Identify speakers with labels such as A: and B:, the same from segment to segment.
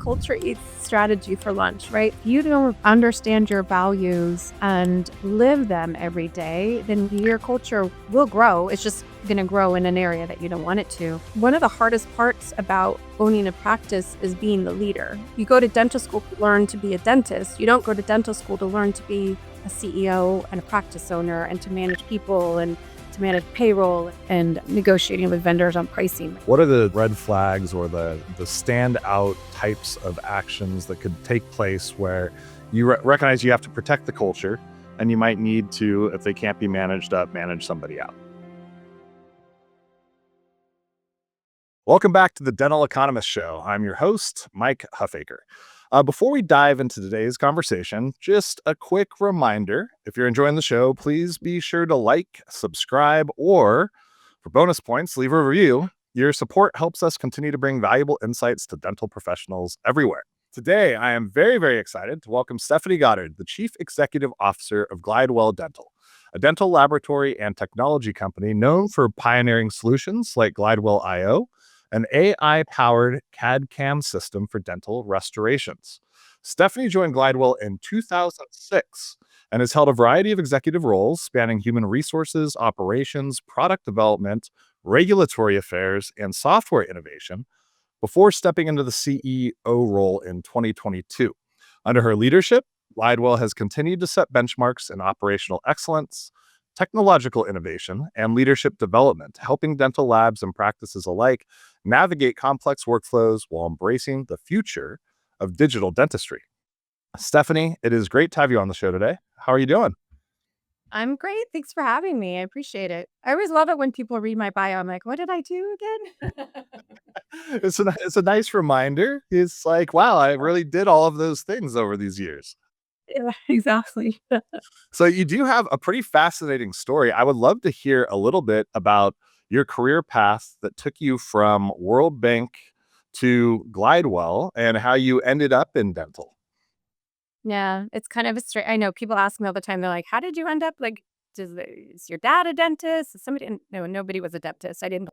A: culture eats strategy for lunch, right? If you don't understand your values and live them every day, then your culture will grow. It's just going to grow in an area that you don't want it to. One of the hardest parts about owning a practice is being the leader. You go to dental school to learn to be a dentist. You don't go to dental school to learn to be a CEO and a practice owner and to manage people and to manage payroll and negotiating with vendors on pricing.
B: What are the red flags or the standout types of actions that could take place where you recognize you have to protect the culture and you might need to, if they can't be managed up, manage somebody out? Welcome back to the Dental Economist Show. I'm your host, Mike Huffaker. Before we dive into today's conversation, just a quick reminder, if you're enjoying the show, please be sure to like, subscribe, or for bonus points, leave a review. Your support helps us continue to bring valuable insights to dental professionals everywhere. Today, I am very, very excited to welcome Stephenie Goddard, the Chief Executive Officer of Glidewell Dental, a dental laboratory and technology company known for pioneering solutions like Glidewell IO, an AI-powered CAD/CAM system for dental restorations. Stephenie joined Glidewell in 2006 and has held a variety of executive roles spanning human resources, operations, product development, regulatory affairs, and software innovation before stepping into the CEO role in 2022. Under her leadership, Glidewell has continued to set benchmarks in operational excellence, technological innovation, and leadership development, helping dental labs and practices alike navigate complex workflows while embracing the future of digital dentistry. Stephenie, it is great to have you on the show today. How are you doing?
A: I'm great. Thanks for having me. I appreciate it. I always love it when people read my bio. I'm like, what did I do again?
B: It's a nice reminder. It's like, wow, I really did all of those things over these years.
A: Yeah, exactly.
B: So you do have a pretty fascinating story. I would love to hear a little bit about your career path that took you from World Bank to Glidewell and how you ended up in dental.
A: Yeah, it's kind of a straight. I know people ask me all the time. They're like, how did you end up like, is your dad a dentist? Is somebody, and no, nobody was a dentist. I didn't,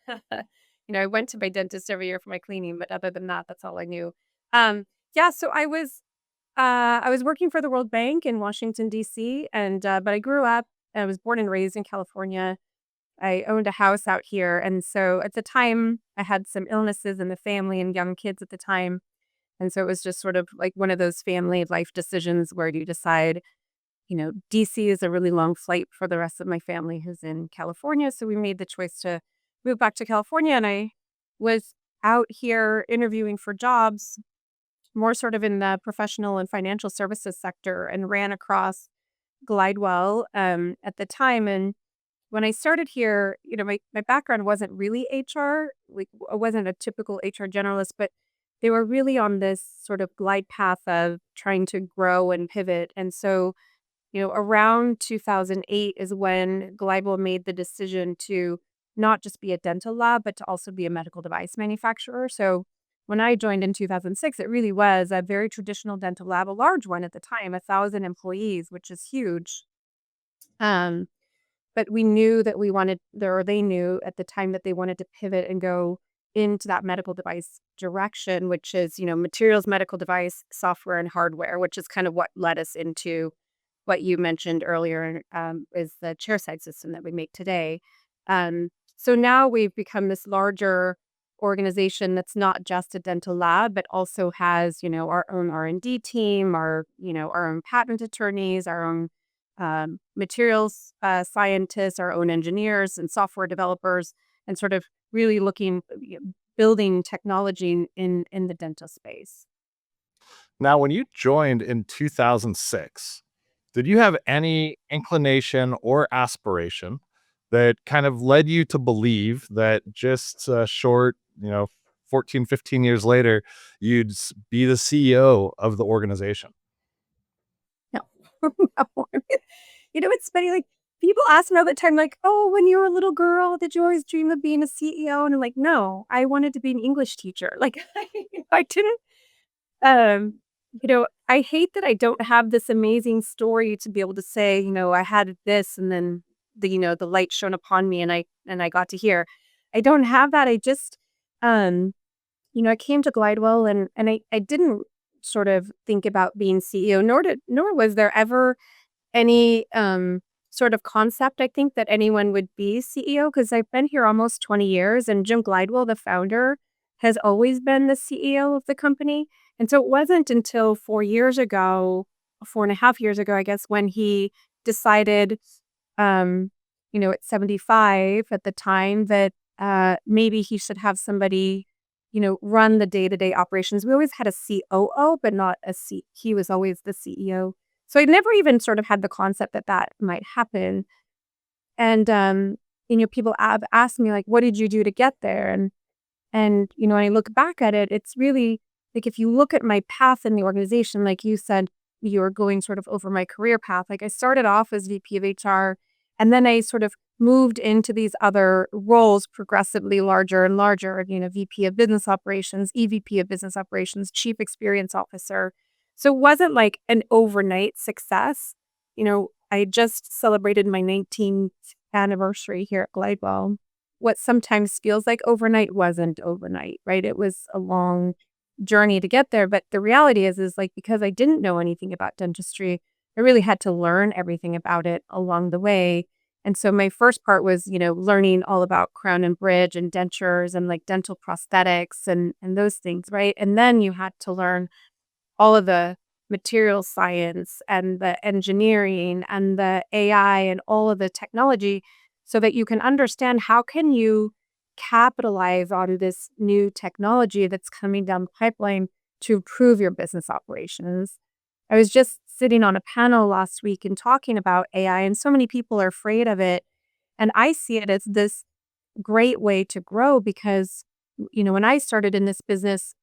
A: I went to my dentist every year for my cleaning, but other than that, that's all I knew. Yeah, so I was working for the World Bank in Washington, D.C. But I grew up, I was born and raised in California. I owned a house out here. And so at the time I had some illnesses in the family and young kids at the time. And so it was just sort of like one of those family life decisions where you decide, DC is a really long flight for the rest of my family who's in California. So we made the choice to move back to California. And I was out here interviewing for jobs, more sort of in the professional and financial services sector, and ran across Glidewell at the time. And when I started here, my background wasn't really HR. Like I wasn't a typical HR generalist, but they were really on this sort of glide path of trying to grow and pivot. And so, around 2008 is when Glidewell made the decision to not just be a dental lab, but to also be a medical device manufacturer. So when I joined in 2006, it really was a very traditional dental lab, a large one at the time, 1,000 employees, which is huge. Um, but we knew that or they knew at the time that they wanted to pivot and go into that medical device direction, which is, materials, medical device, software, and hardware, which is kind of what led us into what you mentioned earlier, is the chairside system that we make today. So now we've become this larger organization that's not just a dental lab, but also has, our own R&D team, our own patent attorneys, our own materials scientists, our own engineers and software developers, and sort of really building technology in the dental space.
B: Now, when you joined in 2006, did you have any inclination or aspiration that kind of led you to believe that just short, 14, 15 years later, you'd be the CEO of the organization?
A: No. It's funny, like, people ask me all the time, like, "Oh, when you were a little girl, did you always dream of being a CEO?" And I'm like, "No, I wanted to be an English teacher." Like, I didn't, I hate that I don't have this amazing story to be able to say, I had this and then the light shone upon me and I got to here. I don't have that. I just, I came to Glidewell and I didn't sort of think about being CEO, nor was there ever any sort of concept, I think, that anyone would be CEO because I've been here almost 20 years and Jim Glidewell, the founder, has always been the CEO of the company. And so it wasn't until 4 years ago, 4.5 years ago, I guess, when he decided, um, at 75 at the time that maybe he should have somebody, run the day-to-day operations. We always had a COO, but not a C. He was always the CEO. So I never even sort of had the concept that that might happen. And, people have asked me like, what did you do to get there? And when I look back at it, it's really like if you look at my path in the organization, like you said, you're going sort of over my career path. Like I started off as VP of HR, and then I sort of moved into these other roles progressively larger and larger, VP of business operations, EVP of business operations, chief experience officer. So it wasn't like an overnight success. I just celebrated my 19th anniversary here at Glidewell. What sometimes feels like overnight wasn't overnight, right? It was a long journey to get there. But the reality is like because I didn't know anything about dentistry, I really had to learn everything about it along the way. And so my first part was, learning all about crown and bridge and dentures and like dental prosthetics and those things, right? And then you had to learn all of the material science and the engineering and the AI and all of the technology so that you can understand how can you capitalize on this new technology that's coming down the pipeline to improve your business operations. I was just sitting on a panel last week and talking about AI, and so many people are afraid of it. And I see it as this great way to grow because, when I started in this business,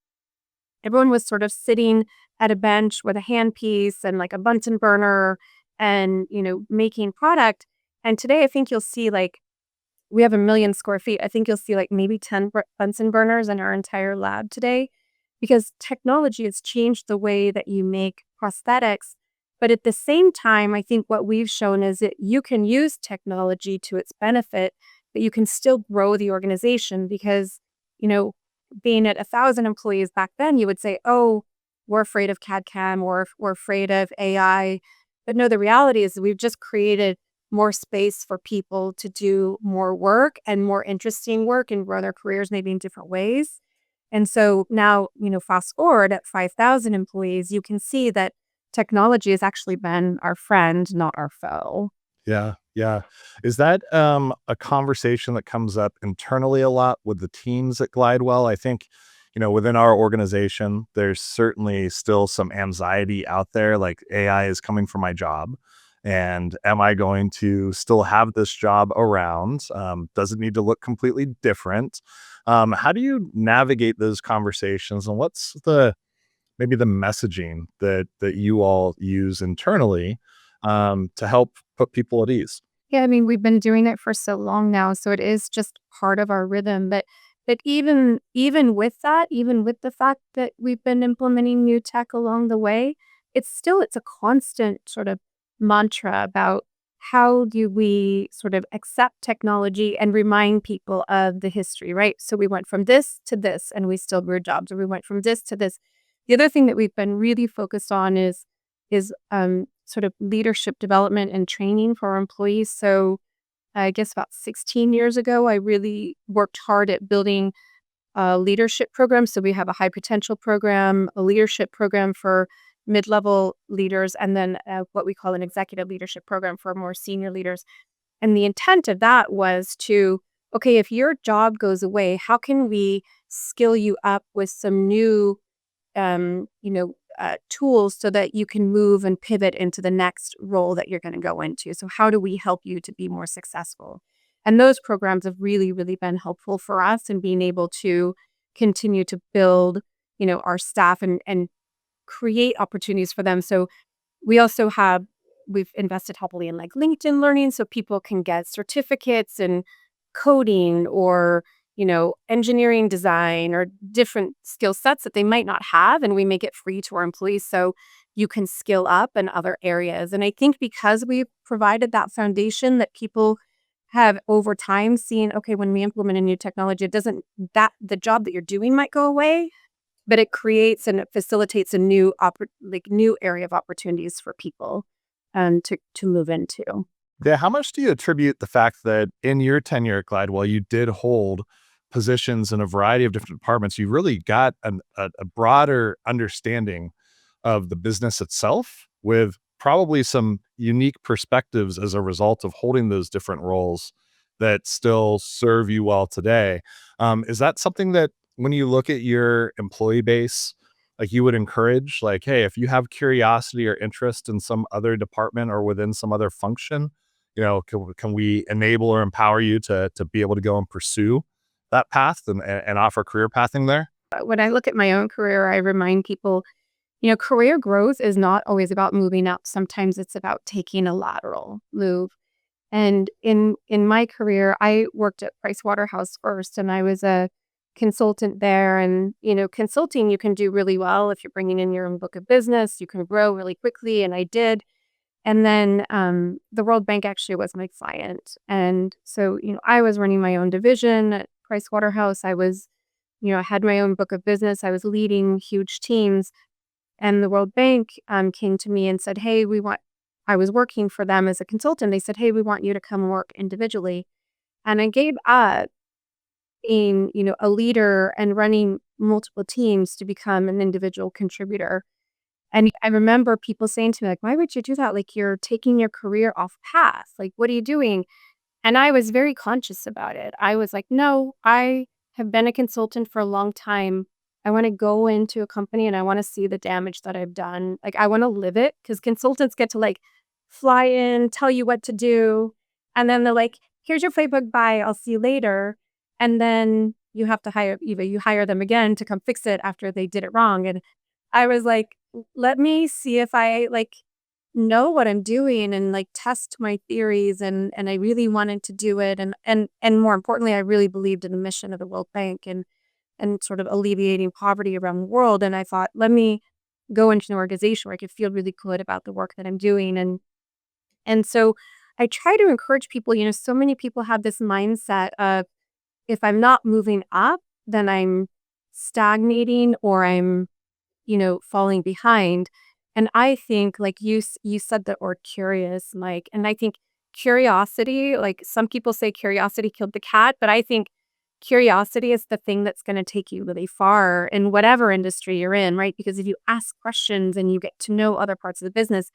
A: everyone was sort of sitting at a bench with a handpiece and like a Bunsen burner and, making product. And today I think you'll see like we have 1 million square feet. I think you'll see like maybe 10 Bunsen burners in our entire lab today because technology has changed the way that you make prosthetics. But at the same time, I think what we've shown is that you can use technology to its benefit, but you can still grow the organization because, you know, being at 1,000 employees back then, you would say, oh, we're afraid of CAD CAM or we're afraid of AI. But no, the reality is we've just created more space for people to do more work and more interesting work and grow their careers maybe in different ways. And so now, fast forward at 5,000 employees, you can see that technology has actually been our friend, not our foe.
B: Yeah, yeah. Is that, a conversation that comes up internally a lot with the teams at Glidewell? I think, within our organization, there's certainly still some anxiety out there, like AI is coming for my job. And am I going to still have this job around? Does it need to look completely different? How do you navigate those conversations, and what's maybe the messaging that you all use internally to help put people at ease?
A: Yeah, I mean, we've been doing it for so long now, so it is just part of our rhythm. But even with that, even with the fact that we've been implementing new tech along the way, it's a constant sort of mantra about how do we sort of accept technology and remind people of the history, right? So we went from this to this and we still grew jobs, or we went from this to this. The other thing that we've been really focused on is sort of leadership development and training for our employees. So I guess about 16 years ago, I really worked hard at building a leadership program. So we have a high potential program, a leadership program for mid-level leaders, and then what we call an executive leadership program for more senior leaders. And the intent of that was to, okay, if your job goes away, how can we skill you up with some new tools so that you can move and pivot into the next role that you're going to go into. So how do we help you to be more successful? And those programs have really, really been helpful for us in being able to continue to build, our staff and create opportunities for them. So we've invested heavily in like LinkedIn Learning so people can get certificates in coding or engineering design or different skill sets that they might not have. And we make it free to our employees so you can skill up in other areas. And I think because we've provided that foundation that people have over time seen, okay, when we implement a new technology, it doesn't, that the job that you're doing might go away, but it creates and it facilitates a new new area of opportunities for people to move into.
B: Yeah, how much do you attribute the fact that in your tenure at Glidewell, you did hold positions in a variety of different departments? You really got a broader understanding of the business itself with probably some unique perspectives as a result of holding those different roles that still serve you well today. Is that something that when you look at your employee base, like you would encourage, like, hey, if you have curiosity or interest in some other department or within some other function, can we enable or empower you to be able to go and pursue that path and offer career pathing there?
A: When I look at my own career, I remind people, career growth is not always about moving up. Sometimes it's about taking a lateral move. And in my career, I worked at Price Waterhouse first, and I was a consultant there. And consulting you can do really well if you're bringing in your own book of business. You can grow really quickly, and I did. And then the World Bank actually was my client, and so I was running my own division at Price Waterhouse. I had my own book of business. I was leading huge teams, and the World Bank came to me and said, "Hey, we want." I was working for them as a consultant. They said, "Hey, we want you to come work individually." And I gave up being, a leader and running multiple teams to become an individual contributor. And I remember people saying to me, like, "Why would you do that? Like, you're taking your career off path. Like, what are you doing?" And I was very conscious about it. I was like, "No, I have been a consultant for a long time. I want to go into a company and I want to see the damage that I've done. Like, I want to live it because consultants get to like fly in, tell you what to do. And then they're like, here's your playbook. Bye. I'll see you later." And then you have to you hire them again to come fix it after they did it wrong. And I was like, let me see if I like know what I'm doing and like test my theories, and I really wanted to do it, and more importantly I really believed in the mission of the World Bank and sort of alleviating poverty around the world. And I thought, let me go into an organization where I could feel really good about the work that I'm doing. And so I try to encourage people, so many people have this mindset of if I'm not moving up, then I'm stagnating or I'm falling behind. And I think, like you said the word curious, Mike, and I think curiosity, like some people say curiosity killed the cat, but I think curiosity is the thing that's going to take you really far in whatever industry you're in, right? Because if you ask questions and you get to know other parts of the business,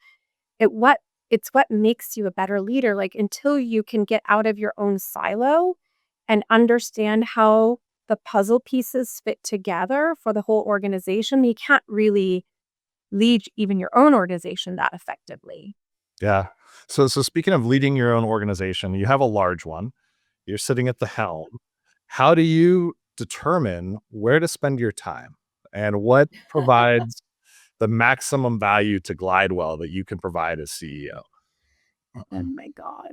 A: it what it's what makes you a better leader. Like until you can get out of your own silo and understand how the puzzle pieces fit together for the whole organization, you can't really lead even your own organization that effectively.
B: Yeah. So speaking of leading your own organization, you have a large one. You're sitting at the helm. How do you determine where to spend your time and what provides the maximum value to Glidewell that you can provide as CEO?
A: Oh my God.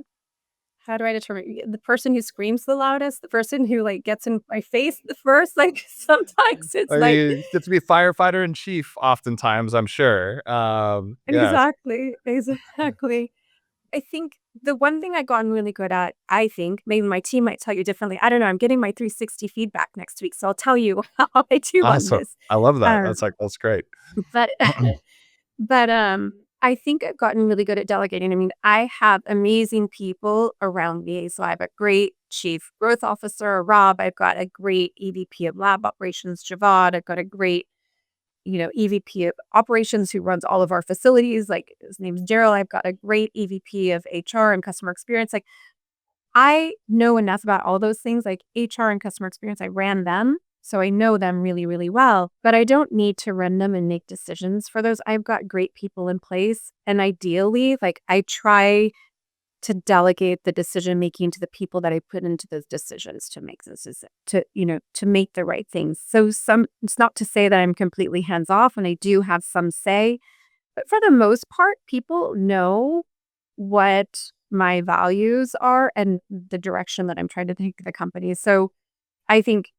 A: How do I determine the person who screams the loudest, the person who like gets in my face the first? Like sometimes it's
B: I
A: like
B: mean, you get to be firefighter in chief oftentimes, I'm sure. Yes.
A: exactly, exactly. I think the one thing I've gotten really good at, I think, maybe my team might tell you differently. I don't know. I'm getting my 360 feedback next week, so I'll tell you how I do on
B: Awesome.
A: this.
B: I love that.
A: Um,
B: That's great.
A: but but I think I've gotten really good at delegating. I mean, I have amazing people around me. So I have a great chief growth officer, Rob. I've got a great EVP of lab operations, Javad. I've got a great EVP of operations who runs all of our facilities. Like his name's Gerald. I've got a great EVP of HR and customer experience. Like I know enough about all those things, like HR and customer experience. I ran them. So I know them really, really well, but I don't need to run them and make decisions for those. I've got great people in place. And ideally, like I try to delegate the decision making to the people that I put into those decisions to make this to make the right things. So it's not to say that I'm completely hands off and I do have some say, but for the most part, people know what my values are and the direction that I'm trying to take the company. So I think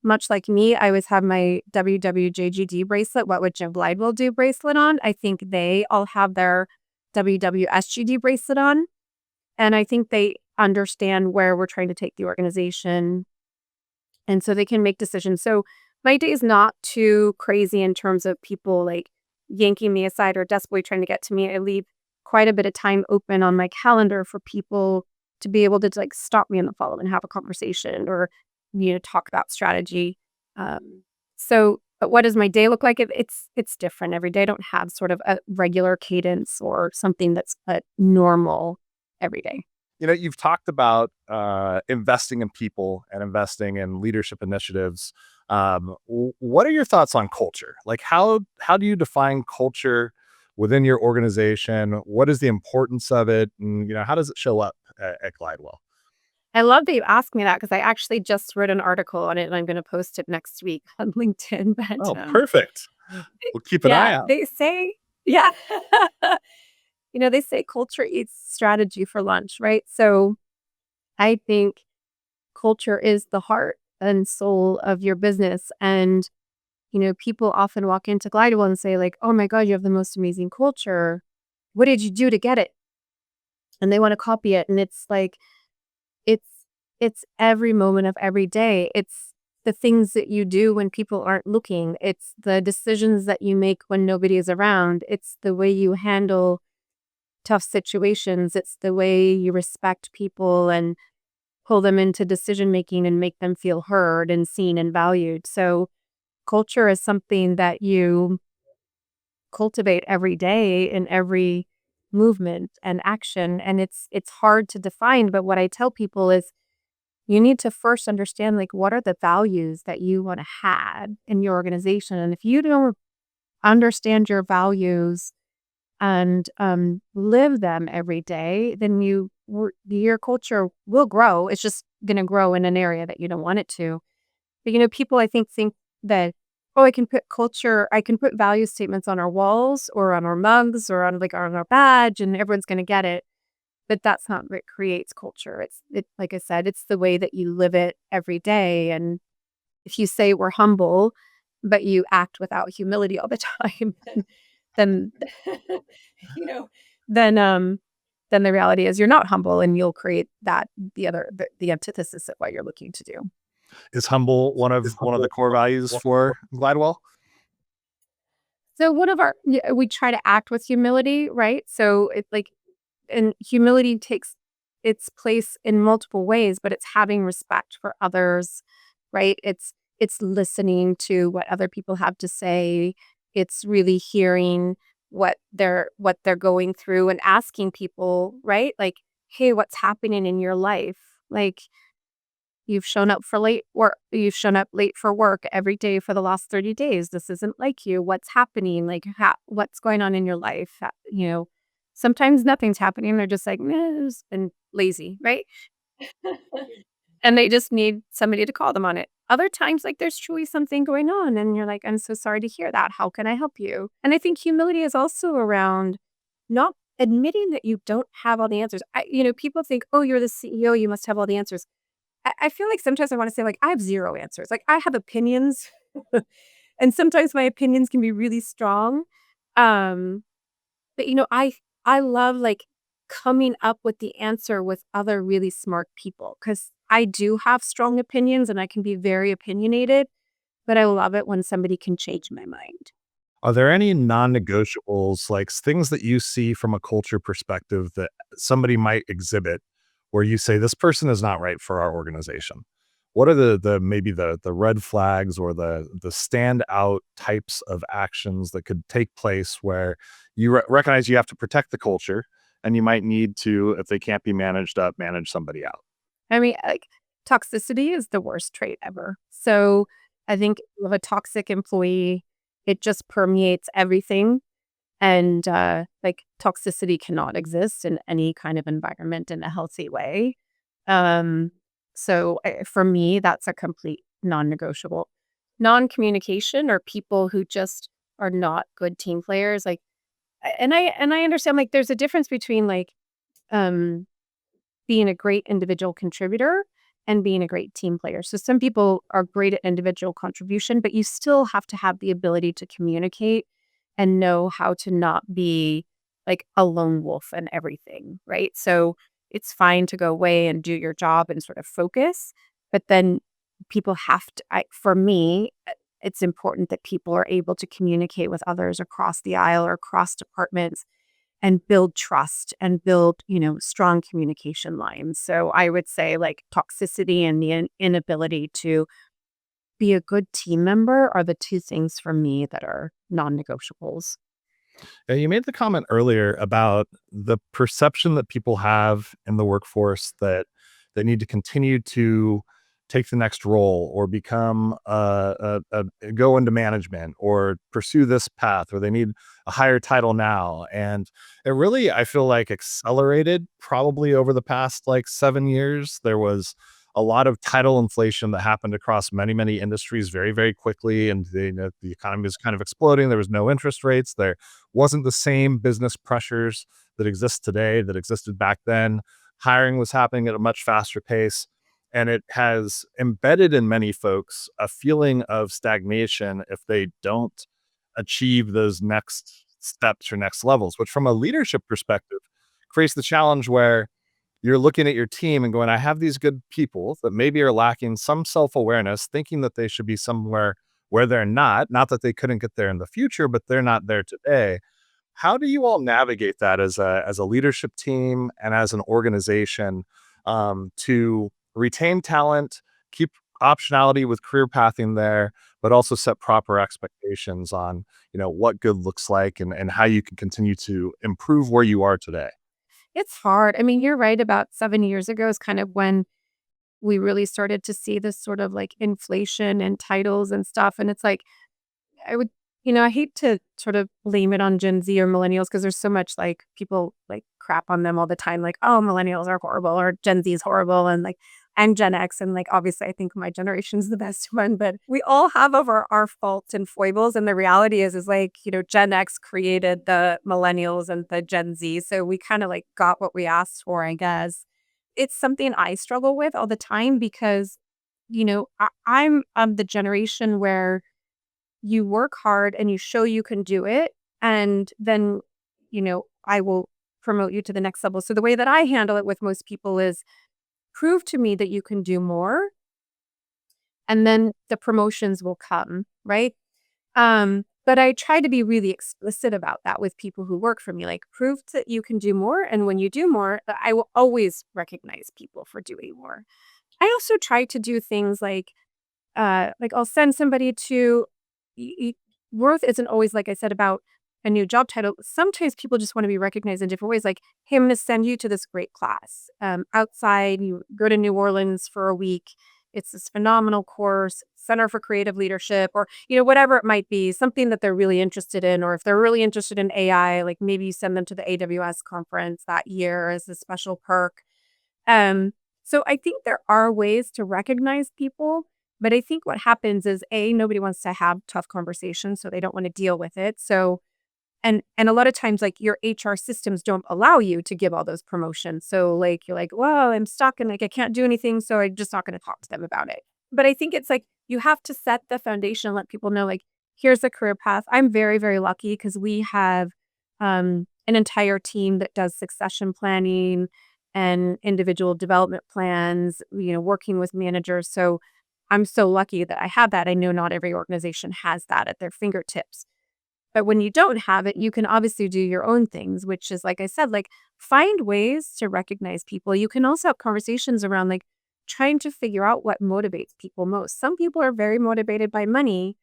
A: much like me, I always have my WWJGD bracelet, what would Jim Glidewell do bracelet on. I think they all have their WWSGD bracelet on. And I think understand where we're trying to take the organization, and so they can make decisions. So my day is not too crazy in terms of people like yanking me aside or desperately trying to get to me. I leave quite a bit of time open on my calendar for people to be able to like stop me in the follow and have a conversation or talk about strategy. So but what does my day look like? It's different every day. I don't have sort of a regular cadence or something that's normal every day.
B: You've talked about investing in people and investing in leadership initiatives. What are your thoughts on culture? Like, how do you define culture within your organization? What is the importance of it, and how does it show up at Glidewell?
A: I love that you asked me that because I actually just wrote an article on it and I'm going to post it next week on LinkedIn. But
B: Oh, perfect. We'll keep an eye
A: yeah,
B: out.
A: they say, yeah, they say culture eats strategy for lunch, right? So I think culture is the heart and soul of your business. And, people often walk into Glidewell and say, like, oh my God, you have the most amazing culture. What did you do to get it? And they want to copy it. And it's like, it's it's every moment of every day. It's the things that you do when people aren't looking. It's the decisions that you make when nobody is around. It's the way you handle tough situations. It's the way you respect people and pull them into decision making and make them feel heard and seen and valued. So culture is something that you cultivate every day in every movement and action, and it's hard to define, but what I tell people is you need to first understand, like, what are the values that you want to have in your organization, and if you don't understand your values and live them every day, then your culture will grow. It's just going to grow in an area that you don't want it to. But people I think that, oh, I can put value statements on our walls or on our mugs or on on our badge, and everyone's going to get it. But that's not what creates culture. Like I said, it's the way that you live it every day. And if you say we're humble, but you act without humility all the time, then you know, then then the reality is you're not humble, and you'll create the antithesis of what you're looking to do.
B: Is humble one of the core values for Glidewell?
A: So we try to act with humility, right? So it's like, and humility takes its place in multiple ways, but it's having respect for others, right? It's listening to what other people have to say. It's really hearing what they're going through and asking people, right? Like, hey, what's happening in your life? Like, you've shown up late for work every day for the last 30 days. This isn't like you. What's happening? Like, what's going on in your life? Sometimes nothing's happening. They're just like, "Meh," and lazy, right? And they just need somebody to call them on it. Other times, like, there's truly something going on, and you're like, "I'm so sorry to hear that. How can I help you?" And I think humility is also around not admitting that you don't have all the answers. People think, "Oh, you're the CEO, you must have all the answers." I feel like sometimes I wanna say, like, I have 0 answers. Like, I have opinions, and sometimes my opinions can be really strong. Um, but, I love, like, coming up with the answer with other really smart people because I do have strong opinions and I can be very opinionated, but I love it when somebody can change my mind.
B: Are there any non-negotiables, like things that you see from a culture perspective that somebody might exhibit where you say this person is not right for our organization? What are the maybe the red flags or the standout types of actions that could take place where you recognize you have to protect the culture and you might need to, if they can't be managed up, manage somebody out?
A: I mean, like, toxicity is the worst trait ever. So, I think with a toxic employee, it just permeates everything. And, like, toxicity cannot exist in any kind of environment in a healthy way. Um, so, for me, that's a complete non-negotiable. Non-communication or people who just are not good team players, like, and I understand, like, there's a difference between, like, um, being a great individual contributor and being a great team player. So some people are great at individual contribution, but you still have to have the ability to communicate and know how to not be like a lone wolf and everything, right? So it's fine to go away and do your job and sort of focus. But then people have to, for me, it's important that people are able to communicate with others across the aisle or across departments and build trust and build, strong communication lines. So I would say like toxicity and the inability to be a good team member are the two things for me that are non-negotiables.
B: Yeah, you made the comment earlier about the perception that people have in the workforce that they need to continue to take the next role or become go into management or pursue this path, or they need a higher title now. And it really, I feel like, accelerated probably over the past like 7 years. There was a lot of title inflation that happened across many, many industries very, very quickly. And the economy was kind of exploding. There was no interest rates. There wasn't the same business pressures that exist today that existed back then. Hiring was happening at a much faster pace. And it has embedded in many folks a feeling of stagnation if they don't achieve those next steps or next levels, which from a leadership perspective creates the challenge where you're looking at your team and going, I have these good people that maybe are lacking some self awareness, thinking that they should be somewhere where they're not that they couldn't get there in the future, but they're not there today. How do you all navigate that as a leadership team and as an organization, to retain talent, keep optionality with career pathing there, but also set proper expectations on what good looks like and how you can continue to improve where you are today?
A: It's hard. I mean, you're right about 7 years ago is kind of when we really started to see this sort of like inflation and titles and stuff. And it's like, I would, I hate to sort of blame it on Gen Z or millennials because there's so much like people like crap on them all the time, like, oh, millennials are horrible or Gen Z is horrible. And like, I'm Gen X. And like, obviously, I think my generation's the best one, but we all have our faults and foibles. And the reality is like, Gen X created the millennials and the Gen Z. So we kind of like got what we asked for, I guess. It's something I struggle with all the time because, I'm the generation where you work hard and you show you can do it. And then, I will promote you to the next level. So the way that I handle it with most people is prove to me that you can do more and then the promotions will come, right? But I try to be really explicit about that with people who work for me, like prove that you can do more. And when you do more, I will always recognize people for doing more. I also try to do things like I'll send somebody to worth isn't always, like I said, about a new job title. Sometimes people just want to be recognized in different ways. Like, hey, I'm going to send you to this great class outside. You go to New Orleans for a week. It's this phenomenal course, Center for Creative Leadership, or whatever it might be, something that they're really interested in. Or if they're really interested in AI, like maybe you send them to the AWS conference that year as a special perk. So I think there are ways to recognize people, but I think what happens is nobody wants to have tough conversations, so they don't want to deal with it. So and a lot of times like your HR systems don't allow you to give all those promotions. So like you're like, well, I'm stuck and like I can't do anything, so I'm just not going to talk to them about it. But I think it's like you have to set the foundation and let people know like here's a career path. I'm very, very lucky because we have an entire team that does succession planning and individual development plans, working with managers. So I'm so lucky that I have that. I know not every organization has that at their fingertips. But when you don't have it, you can obviously do your own things, which is, like I said, like find ways to recognize people. You can also have conversations around like trying to figure out what motivates people most. Some people are very motivated by money.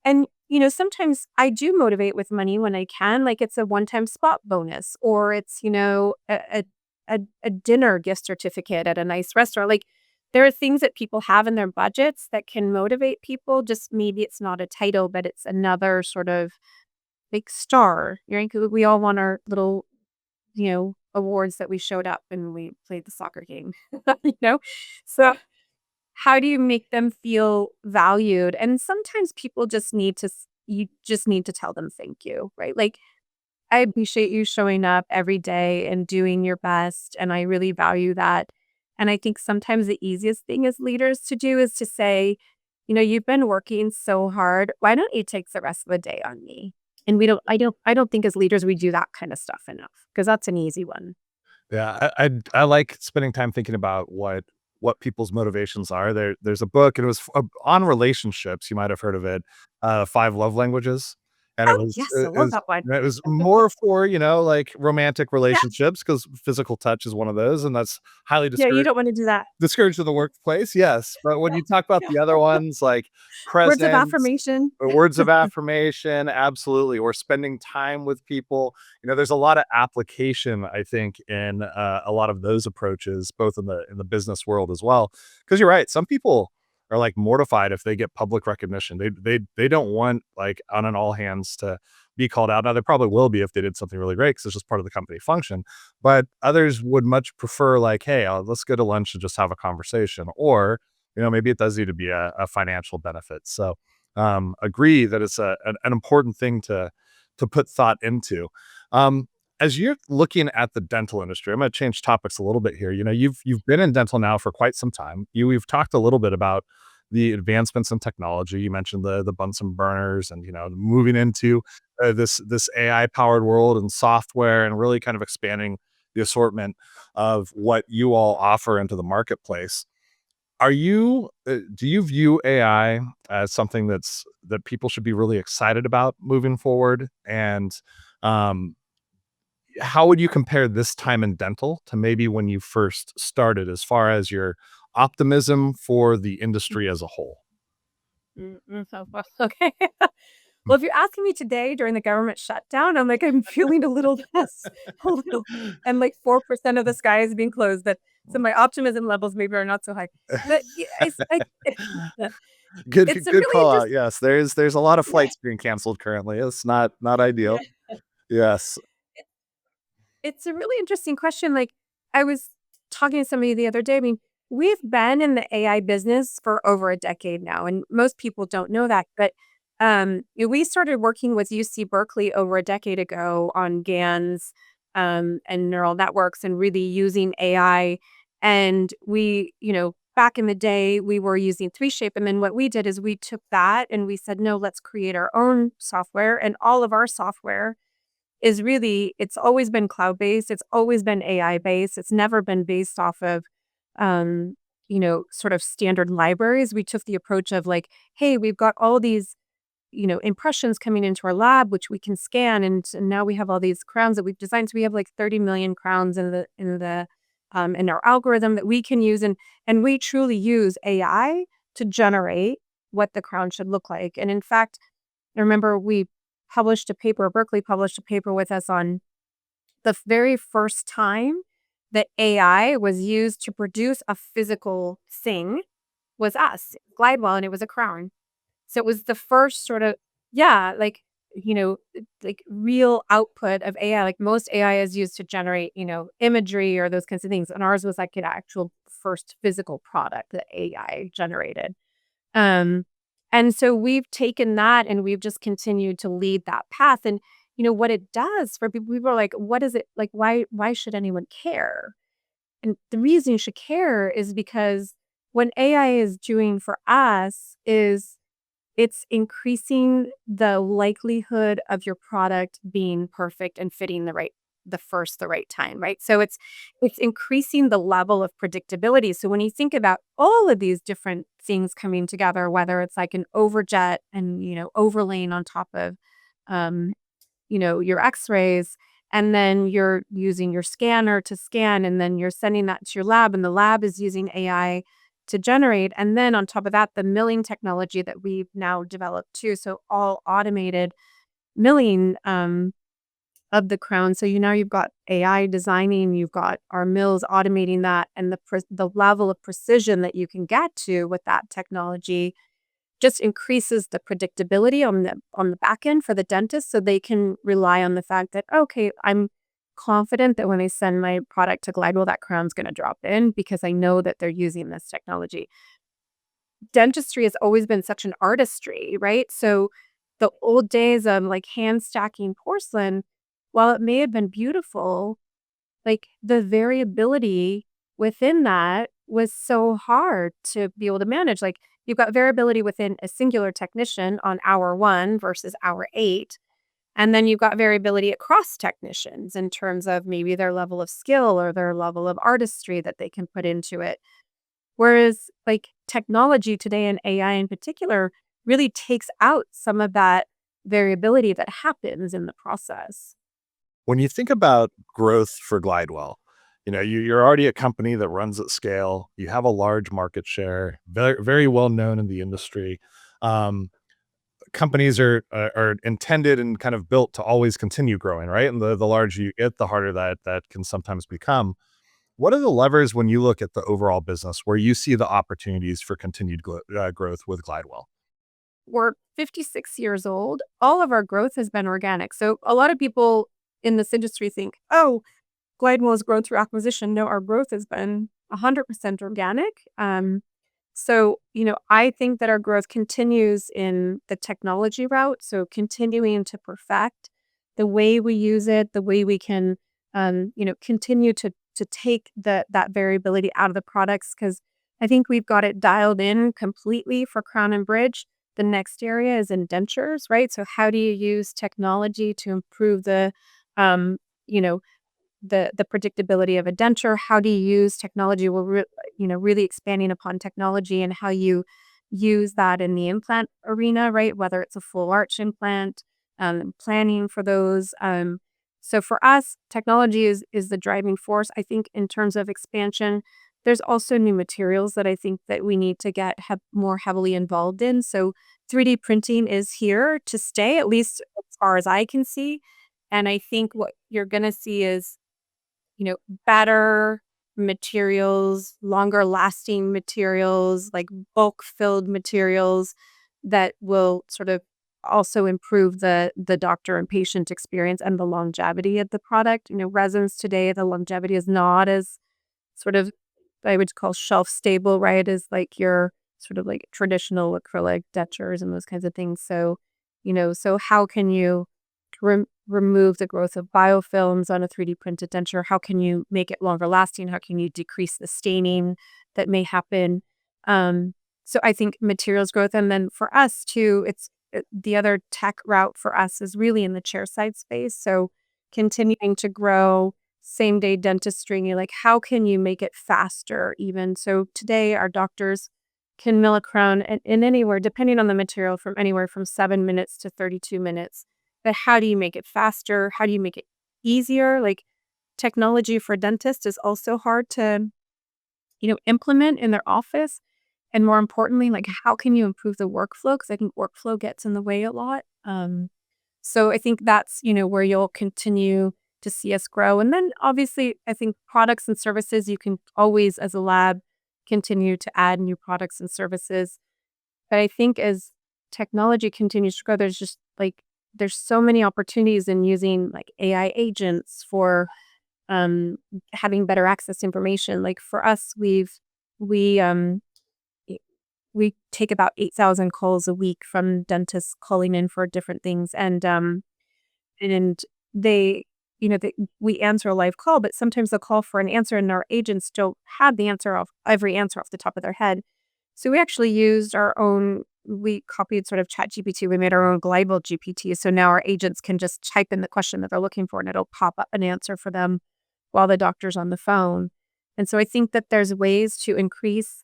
A: And, sometimes I do motivate with money when I can. Like it's a one-time spot bonus or it's, a dinner gift certificate at a nice restaurant. Like there are things that people have in their budgets that can motivate people. Just maybe it's not a title, but it's another sort of big star. Right? 'Cause we all want our little, awards that we showed up and we played the soccer game. you know? So how do you make them feel valued? And sometimes people just need to you just need to tell them thank you, right? Like I appreciate you showing up every day and doing your best, and I really value that. And I think sometimes the easiest thing as leaders to do is to say, you've been working so hard. Why don't you take the rest of the day on me? And we don't I don't think as leaders we do that kind of stuff enough because that's an easy one.
B: Yeah, I like spending time thinking about what people's motivations are. There's a book, and it was on relationships. You might have heard of it, Five Love Languages, and
A: Oh, yes, I love that one.
B: it was more for like romantic
A: Yeah.
B: relationships because physical touch is one of those, and that's highly
A: Yeah, you don't wanna do that.
B: discouraged in the workplace. Yes, but when
A: Yeah,
B: you talk about
A: yeah.
B: the other ones like
A: Words of
B: presence,
A: affirmation.
B: words of affirmation, absolutely, or spending time with people. There's a lot of application, I think, in a lot of those approaches, both in the business world as well. Because you're right, some people are like mortified if they get public recognition. They don't want like on an all hands to be called out. Now they probably will be if they did something really great because it's just part of the company function. But others would much prefer like, hey, let's go to lunch and just have a conversation, or maybe it does need to be a financial benefit. So agree that it's an important thing to put thought into. As you're looking at the dental industry, I'm going to change topics a little bit here. You've been in dental now for quite some time. We've talked a little bit about the advancements in technology. You mentioned the Bunsen burners, and moving into this AI powered world and software, and really kind of expanding the assortment of what you all offer into the marketplace. Do you view AI as something that people should be really excited about moving forward? And um, how would you compare this time in dental to maybe when you first started, as far as your optimism for the industry as a whole?
A: So well, okay. Well, if you're asking me today during the government shutdown, I'm like, I'm feeling a little less, a little, and like 4% of the sky is being closed. That so my optimism levels maybe are not so high. But yeah, it's a
B: Good
A: really
B: call out.
A: interesting.
B: Yes, there's a lot of
A: Yeah,
B: flights being canceled currently. It's not
A: yeah.
B: ideal. Yes.
A: It's a really interesting question. Like, I was talking to somebody the other day. I mean, we've been in the AI business for over a decade now, and most people don't know that. But we started working with UC Berkeley over a decade ago on GANs and neural networks and really using AI. And back in the day, we were using 3Shape. And then what we did is we took that and we said, no, let's create our own software. And all of our software is really it's always been cloud-based, it's always been AI-based, it's never been based off of, sort of standard libraries. We took the approach of like, "Hey, we've got all these, impressions coming into our lab, which we can scan, and now we have all these crowns that we've designed." So we have like 30 million crowns in our algorithm that we can use, and we truly use AI to generate what the crown should look like. And in fact, I remember Berkeley published a paper with us on the very first time that AI was used to produce a physical thing was us, Glidewell, and it was a crown. So it was the first sort of, yeah, like real output of AI. Like most AI is used to generate, imagery or those kinds of things. And ours was like an actual first physical product that AI generated. Um, and so we've taken that and we've just continued to lead that path. And what it does for people are like, what is it like? Why should anyone care? And the reason you should care is because what AI is doing for us is it's increasing the likelihood of your product being perfect and fitting the right time, right? So it's increasing the level of predictability. So when you think about all of these different things coming together, whether it's like an overjet and overlaying on top of um, your x-rays, and then you're using your scanner to scan, and then you're sending that to your lab, and the lab is using AI to generate. And then on top of that, the milling technology that we've now developed too. So all automated milling of the crown. So now you've got AI designing, you've got our mills automating that, and the level of precision that you can get to with that technology just increases the predictability on the back end for the dentist, so they can rely on the fact that, okay, I'm confident that when I send my product to Glidewell, that crown's going to drop in because I know that they're using this technology. Dentistry has always been such an artistry, right? So the old days of like hand stacking porcelain, while it may have been beautiful, like the variability within that was so hard to be able to manage. Like you've got variability within a singular technician on hour 1 versus hour 8. And then you've got variability across technicians in terms of maybe their level of skill or their level of artistry that they can put into it. Whereas like technology today and AI in particular really takes out some of that variability that happens in the process.
B: When you think about growth for Glidewell, you're already a company that runs at scale. You have a large market share, very, very well known in the industry. Um, Companies are intended and kind of built to always continue growing, right? And the larger you get, the harder that can sometimes become. What are the levers when you look at the overall business where you see the opportunities for continued growth with Glidewell?
A: We're 56 years old. All of our growth has been organic. So a lot of people in this industry think, oh, Glidewell has grown through acquisition. No, our growth has been 100% organic. I think that our growth continues in the technology route. So continuing to perfect the way we use it, the way we can, continue to take that variability out of the products. Because I think we've got it dialed in completely for Crown and Bridge. The next area is in dentures, right? So how do you use technology to improve um, you know, the predictability of a denture? How do you use technology? Really expanding upon technology and how you use that in the implant arena, right? Whether it's a full arch implant, planning for those. So for us, technology is the driving force. I think in terms of expansion, there's also new materials that I think that we need to get more heavily involved in. So 3D printing is here to stay, at least as far as I can see. And I think what you're going to see is better materials, longer lasting materials, like bulk filled materials that will sort of also improve the doctor and patient experience and the longevity of the product. Resins today, the longevity is not as sort of, I would call shelf stable, right? As like your sort of like traditional acrylic dentures and those kinds of things. So how can you remove the growth of biofilms on a 3D printed denture? How can you make it longer lasting? How can you decrease the staining that may happen? So I think materials growth. And then for us too, the other tech route for us is really in the chairside space. So continuing to grow same day dentistry, like how can you make it faster even? So today our doctors can mill a crown in anywhere, depending on the material, from anywhere from 7 minutes to 32 minutes. But how do you make it faster? How do you make it easier? Like technology for dentists is also hard to, implement in their office. And more importantly, like how can you improve the workflow? Because I think workflow gets in the way a lot. So I think that's, where you'll continue to see us grow. And then obviously, I think products and services, you can always, as a lab, continue to add new products and services. But I think as technology continues to grow, there's so many opportunities in using like AI agents for having better access to information. Like for us, we i- we take about 8,000 calls a week from dentists calling in for different things, and they we answer a live call, but sometimes they'll call for an answer and our agents don't have the answer of every answer off the top of their head. So we actually used we copied sort of chat GPT. We made our own Glidewell GPT. So now our agents can just type in the question that they're looking for and it'll pop up an answer for them while the doctor's on the phone. And so I think that there's ways to increase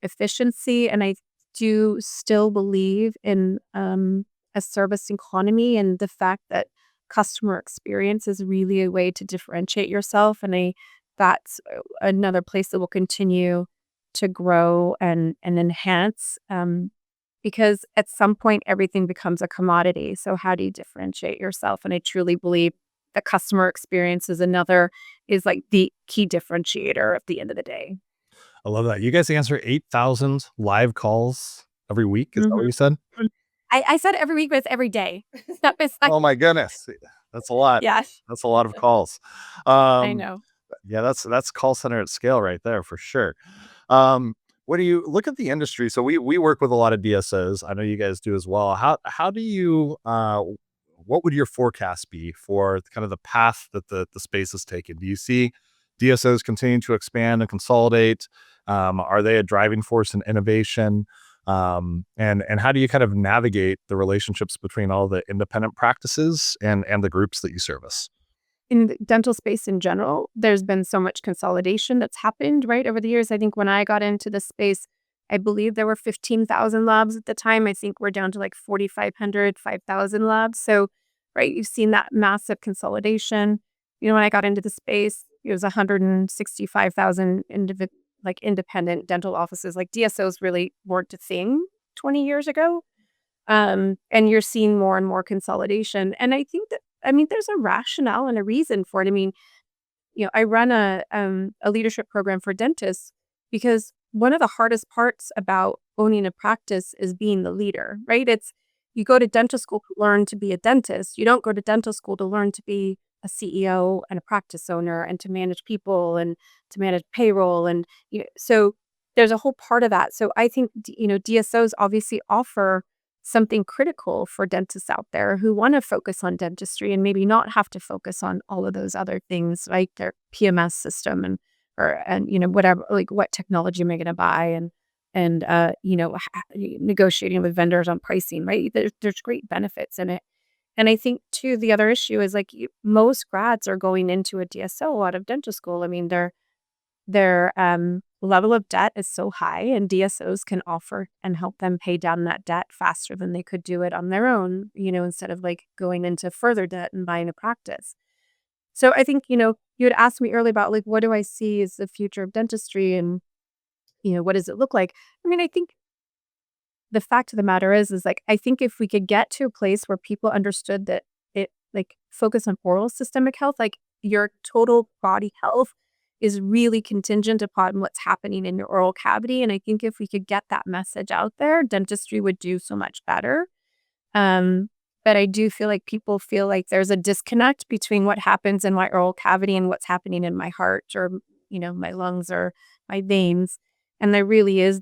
A: efficiency. And I do still believe in a service economy and the fact that customer experience is really a way to differentiate yourself. And that's another place that will continue to grow and enhance. Because at some point, everything becomes a commodity. So how do you differentiate yourself? And I truly believe the customer experience is like the key differentiator at the end of the day.
B: I love that. You guys answer 8,000 live calls every week. Is that what
A: Mhm.
B: you said?
A: I said every week, but it's every day. Step by step.
B: Oh my goodness. That's a lot.
A: Yeah,
B: That's a lot of calls.
A: I
B: Um,
A: know.
B: yeah, that's call center at scale right there for sure. Um, when you look at the industry, so we work with a lot of DSOs. I know you guys do as well. How do you what would your forecast be for kind of the path that the space is taken? Do you see DSOs continuing to expand and consolidate? Are they a driving force in innovation? And how do you kind of navigate the relationships between all the independent practices and the groups that you service?
A: In the dental space in general, there's been so much consolidation that's happened, right, over the years. I think when I got into the space, I believe there were 15,000 labs at the time. I think we're down to like 4,500, 5,000 labs. So, right, you've seen that massive consolidation. When I got into the space, it was 165,000 independent dental offices. Like DSOs really weren't a thing 20 years ago. And you're seeing more and more consolidation. And I think that, I mean, there's a rationale and a reason for it. I mean, I run a leadership program for dentists because one of the hardest parts about owning a practice is being the leader, right? It's you go to dental school to learn to be a dentist. You don't go to dental school to learn to be a CEO and a practice owner and to manage people and to manage payroll so there's a whole part of that. So I think DSOs obviously offer something critical for dentists out there who want to focus on dentistry and maybe not have to focus on all of those other things like their PMS system and whatever, like what technology am I going to buy and negotiating with vendors on pricing, right? There's great benefits in it. And I think too the other issue is like most grads are going into a DSO out of dental school. I mean their level of debt is so high, and DSOs can offer and help them pay down that debt faster than they could do it on their own, instead of like going into further debt and buying a practice. So I think, you had asked me earlier about like, what do I see as the future of dentistry and, what does it look like? I mean, I think the fact of the matter is like, I think if we could get to a place where people understood that it like focus on oral systemic health, like your total body health is really contingent upon what's happening in your oral cavity. And I think if we could get that message out there, dentistry would do so much better. Um, but I do feel like people feel like there's a disconnect between what happens in my oral cavity and what's happening in my heart or, my lungs or my veins. And there really is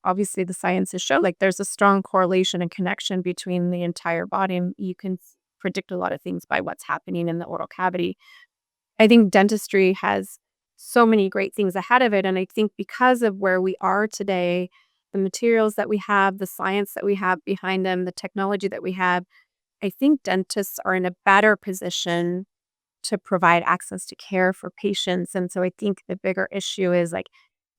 A: obviously the sciences show like there's a strong correlation and connection between the entire body. And you can predict a lot of things by what's happening in the oral cavity. I think dentistry has so many great things ahead of it. And I think because of where we are today, the materials that we have, the science that we have behind them, the technology that we have, I think dentists are in a better position to provide access to care for patients. And so I think the bigger issue is like,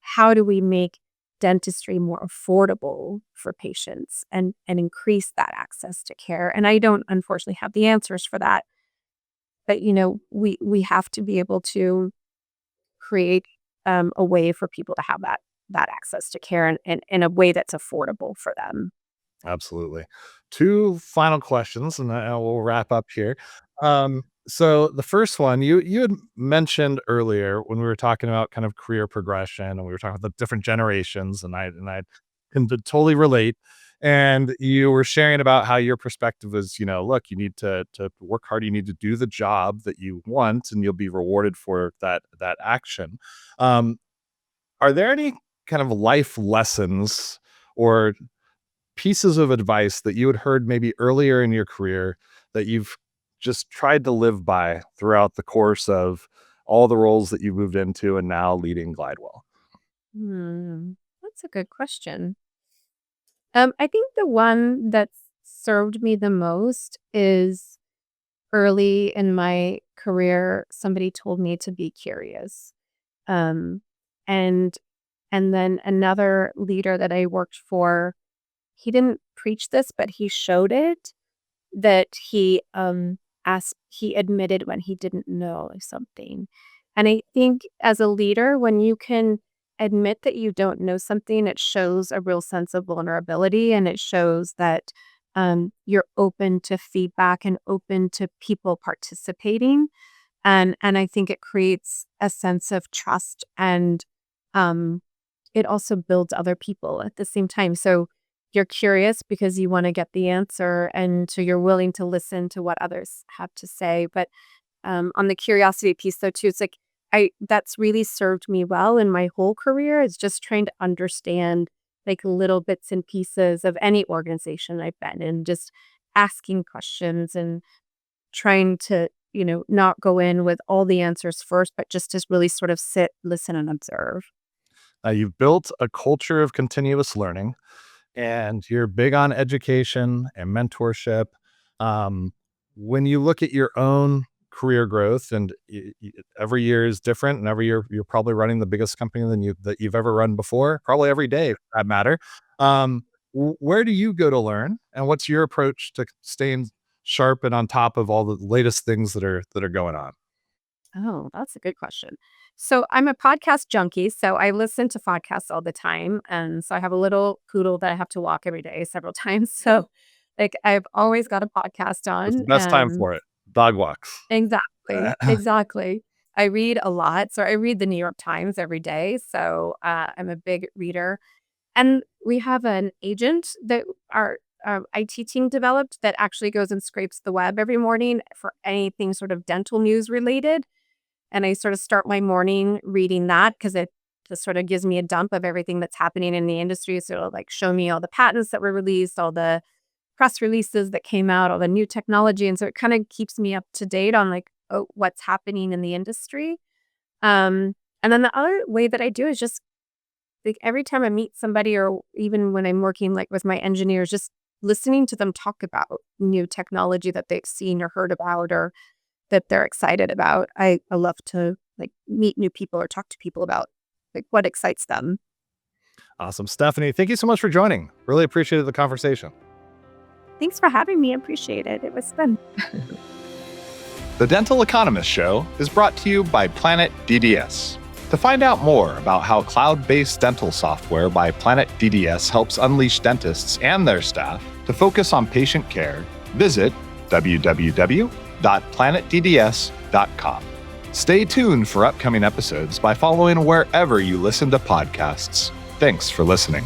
A: how do we make dentistry more affordable for patients and increase that access to care? And I don't unfortunately have the answers for that. But we have to be able to create a way for people to have that access to care and in a way that's affordable for them.
B: Absolutely. Two final questions, and I will wrap up here. So the first one, you had mentioned earlier when we were talking about kind of career progression, and we were talking about the different generations, and I can totally relate. And you were sharing about how your perspective is, look, you need to work hard, you need to do the job that you want, and you'll be rewarded for that action. Um, are there any kind of life lessons or pieces of advice that you had heard maybe earlier in your career that you've just tried to live by throughout the course of all the roles that you moved into and now leading Glidewell?
A: That's a good question. I think the one that's served me the most is early in my career, somebody told me to be curious. Um, and and then another leader that I worked for, he didn't preach this, but he showed it that he admitted when he didn't know something. And I think as a leader, when you can admit that you don't know something, it shows a real sense of vulnerability and it shows that you're open to feedback and open to people participating. And I think it creates a sense of trust and um, it also builds other people at the same time. So you're curious because you want to get the answer, and so you're willing to listen to what others have to say. But on the curiosity piece, though, too, it's like that's really served me well in my whole career. Is just trying to understand like little bits and pieces of any organization I've been in, just asking questions and trying to not go in with all the answers first, but just to really sort of sit, listen, and observe.
B: You've built a culture of continuous learning. and you're big on education and mentorship. When you look at your own career growth, and every year is different, and every year you're probably running the biggest company that you've ever run before, probably every day for that matter. Where do you go to learn, and what's your approach to staying sharp and on top of all the latest things that are going on?
A: Oh, that's a good question. So I'm a podcast junkie, so I listen to podcasts all the time, and so I have a little poodle that I have to walk every day several times. So, like, I've always got a podcast
B: It's the
A: on,
B: best time
A: and
B: for it. Dog walks.
A: exactly, exactly. I read a lot, so I read the New York Times every day. So I'm a big reader, and we have an agent that our IT team developed that actually goes and scrapes the web every morning for anything sort of dental news related. And I sort of start my morning reading that because it just sort of gives me a dump of everything that's happening in the industry. So it'll like show me all the patents that were released, all the press releases that came out, all the new technology. And so it kind of keeps me up to date on like, oh, what's happening in the industry. And then the other way that I do is just like every time I meet somebody, or even when I'm working like with my engineers, just listening to them talk about new technology that they've seen or heard about, or that they're excited about. I love to, like, meet new people or talk to people about, like, what excites them.
B: Awesome. Stephenie, thank you so much for joining. Really appreciated the conversation.
A: Thanks for having me. I appreciate it. It was fun.
B: The Dental Economist Show is brought to you by Planet DDS. To find out more about how cloud-based dental software by Planet DDS helps unleash dentists and their staff to focus on patient care, visit www.planetdds.com. Stay tuned for upcoming episodes by following wherever you listen to podcasts. Thanks for listening.